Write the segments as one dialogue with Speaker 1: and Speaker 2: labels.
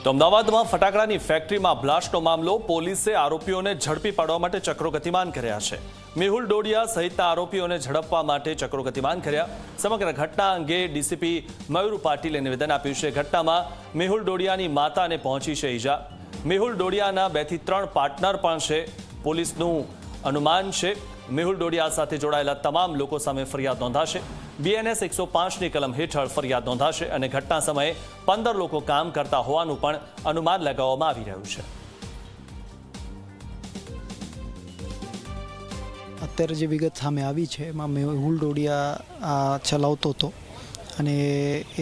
Speaker 1: તો અમદાવાદમાં ફટાકડાની ફેક્ટરીમાં બ્લાસ્ટનો મામલો, પોલીસે આરોપીઓને ઝડપી પાડવા માટે ચક્રો ગતિમાન કર્યા છે। મેહુલ ડોડિયા સહિતના આરોપીઓને ઝડપવા માટે ચક્રો ગતિમાન કર્યા। સમગ્ર ઘટના અંગે ડીસીપી મયુર પાટીલે નિવેદન આપ્યું છે। ઘટનામાં મેહુલ ડોડિયાની માતાને પહોંચી છે ઈજા। મેહુલ ડોડિયાના 2 થી 3 પાર્ટનર પણ છે। પોલીસનું અનુમાન છે મેહુલ ડોડિયા સાથે જોડાયેલા તમામ લોકો સામે ફરિયાદ નોંધાશે। BNS 105ની કલમ હેઠળ ફરિયાદ નોંધાશે અને ઘટના સમયે 15 લોકો કામ કરતા હોવાનું પણ અનુમાન લગાવવામાં આવી રહ્યું છે।
Speaker 2: અત્યારે જે વિગત સામે આવી છે એમાં મેહુલ ડોડિયા ચલાવતો હતો અને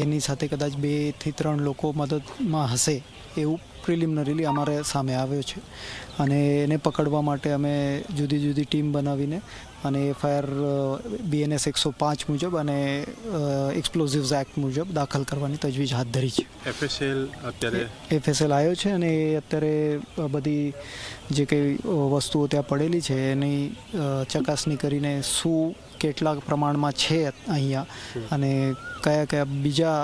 Speaker 2: એની સાથે કદાચ 2 થી 3 લોકો મદદમાં હશે એવું પ્રિલિમિનરીલી અમારે સામે આવ્યો છે અને એને પકડવા માટે અમે જુદી જુદી ટીમ બનાવીને અને FIR BNS 105 મુજબ અને એક્સપ્લોઝિવ્સ એક્ટ મુજબ દાખલ કરવાની તજવીજ હાથ ધરી છે। FSL આવ્યો છે અને અત્યારે બધી જે કંઈ વસ્તુઓ ત્યાં પડેલી છે એની ચકાસણી કરીને શું કેટલા પ્રમાણમાં છે અહીંયા અને કયા કયા બીજા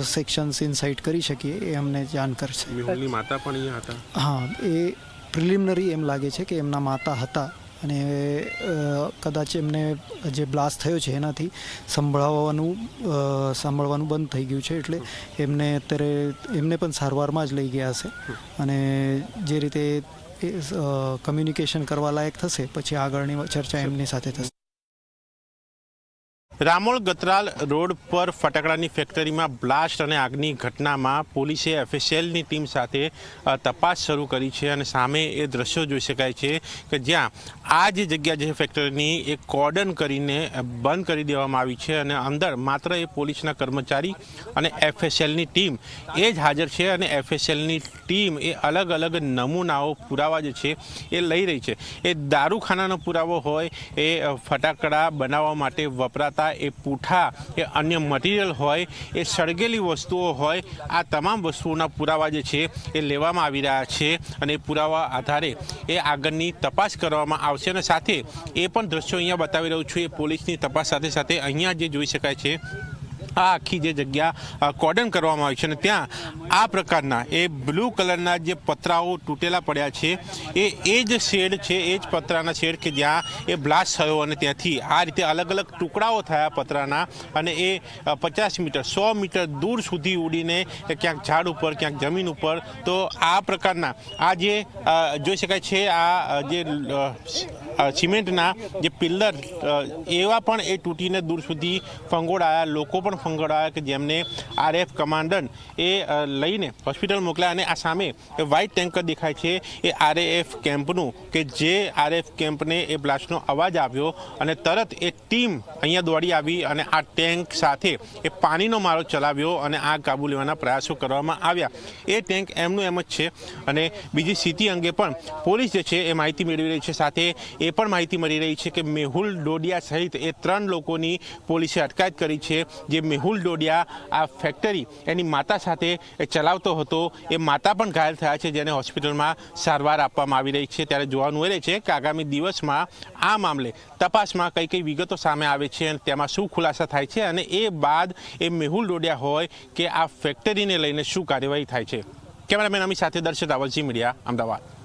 Speaker 2: સેક્શન્સ ઇનસાઇટ કરી શકીએ એ અમને જાણ કરશે।
Speaker 3: મેહુલની માતા પણ અહીંયા હતા?
Speaker 2: હા, એ પ્રિલિમિનરી એમ લાગે છે કે એમના માતા હતા અને કદાચ એમને જે બ્લાસ્ટ થયો છે એનાથી સાંભળવાનું બંધ થઈ ગયું છે, એટલે એમને પણ સારવારમાં જ લઈ ગયા હશે અને જે રીતે કમ્યુનિકેશન કરવા લાયક થશે પછી આગળની ચર્ચા એમની સાથે થશે।
Speaker 3: રામોલ ગતરાલ રોડ પર ફટાકડાની ફેક્ટરીમાં બ્લાસ્ટ અને આગની ઘટનામાં પોલીસે FSLની ટીમ સાથે તપાસ શરૂ કરી છે અને સામે એ દ્રશ્યો જોઈ શકાય છે કે જ્યાં આ જે જગ્યા છે ફેક્ટરીની એ કોર્ડન કરીને બંધ કરી દેવામાં આવી છે અને અંદર માત્ર એ પોલીસના કર્મચારી અને FSLની ટીમ એ જ હાજર છે અને FSLની ટીમ એ અલગ અલગ નમૂનાઓ પુરાવા જે છે એ લઈ રહી છે। એ દારૂખાનાનો પુરાવો હોય, એ ફટાકડા બનાવવા માટે વપરાતા એ પૂઠા, એ અન્ય મટીરિયલ હોય, એ સળગેલી વસ્તુઓ હોય, આ તમામ વસ્તુઓના પુરાવા જે છે એ લેવામાં આવી રહ્યા છે અને એ પુરાવા આધારે એ આગળની તપાસ કરવામાં આવશે અને સાથે એ પણ દ્રશ્યો અહીંયા બતાવી રહ્યું છું એ પોલીસની તપાસ સાથે સાથે અહીંયા જે જોઈ શકાય છે આ આખી જે જગ્યા કોર્ડન કરવામાં આવી છે અને ત્યાં આ પ્રકારના એ બ્લુ કલરના જે પતરાઓ તૂટેલા પડ્યા છે એ જ શેડ છે, એ જ પતરાના શેડ કે જ્યાં એ બ્લાસ્ટ થયો અને ત્યાંથી આ રીતે અલગ અલગ ટુકડાઓ થયા પતરાના અને એ 50 મીટર 100 મીટર દૂર સુધી ઉડીને ક્યાંક ઝાડ ઉપર ક્યાંક જમીન ઉપર, તો આ પ્રકારના આ જે જોઈ શકાય છે આ જે સિમેન્ટના જે પિલ્લર એવા પણ એ તૂટીને દૂર સુધી ફંગોળાયા, લોકો પણ ફંગોળાયા કે જેમને RF કમાન્ડન્ટ એ લઈને હોસ્પિટલ મોકલ્યા અને આ સામે એ વ્હાઇટ ટેન્કર દેખાય છે એ RAF કેમ્પનું કે જે RF કેમ્પને એ બ્લાસ્ટનો અવાજ આવ્યો અને તરત એ ટીમ અહીંયા દોડી આવી અને આ ટેન્ક સાથે એ પાણીનો મારો ચલાવ્યો અને આગ કાબુ લેવાના પ્રયાસો કરવામાં આવ્યા। એ ટેન્ક એમનું એમ જ છે અને બીજી સ્થિતિ અંગે પણ પોલીસ જે છે એ માહિતી મેળવી રહી છે। સાથે એ પણ માહિતી મળી રહી છે કે મેહુલ ડોડિયા સહિત એ 3 લોકોની પોલીસે અટકાયત કરી છે। જે મેહુલ ડોડિયા આ ફેક્ટરી એની માતા સાથે એ ચલાવતો હતો, એ માતા પણ ઘાયલ થયા છે જેને હોસ્પિટલમાં સારવાર આપવામાં આવી રહી છે। ત્યારે જોવાનું એ રહે છે કે આગામી દિવસમાં આ મામલે તપાસમાં કઈ કઈ વિગતો સામે આવે છે અને તેમાં શું ખુલાસા થાય છે અને એ બાદ એ મેહુલ ડોડિયા હોય કે આ ફેક્ટરીને લઈને શું કાર્યવાહી થાય છે। કેમેરામેન અમી સાથે દર્શક રાવલ, ઝી મીડિયા, અમદાવાદ।